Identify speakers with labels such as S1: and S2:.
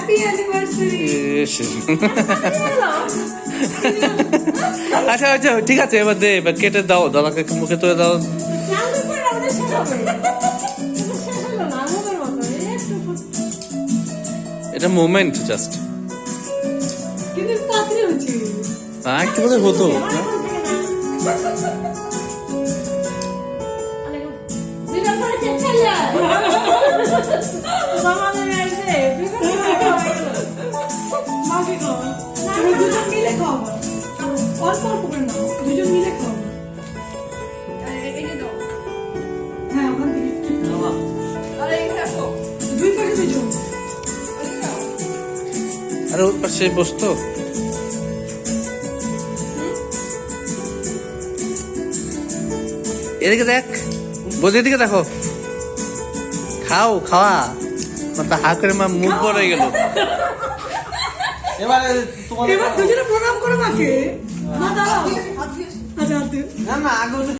S1: Happy anniversary.
S2: আচ্ছা আচ্ছা ঠিক আছে, এবার দে, এবার কেটে দাও, দাদাকে মুখে তুলে দাও। এটা মোমেন্ট জাস্ট।
S1: কিন্তু তাড়াতাড়ি হচ্ছে।
S2: হ্যাঁ কি বলে হতো
S1: দুজন মিলে খাওয়া, অল্প অল্প করে নাও, দুজন মিলে খাওয়া। হ্যাঁ ওখান থেকে দুই পাশে দুজন।
S2: আরে ওর পাশে বসতো। এদিকে দেখ, বসে এদিকে দেখো, খাও খাওয়া, মানে হা করে মা মুখ বড় হয়ে গেল।
S3: এবার তোমার
S1: এবার দুজনে প্রণাম করো মাকে। না দাঁড়াও, আচ্ছা হাত দিও।
S3: না না আগে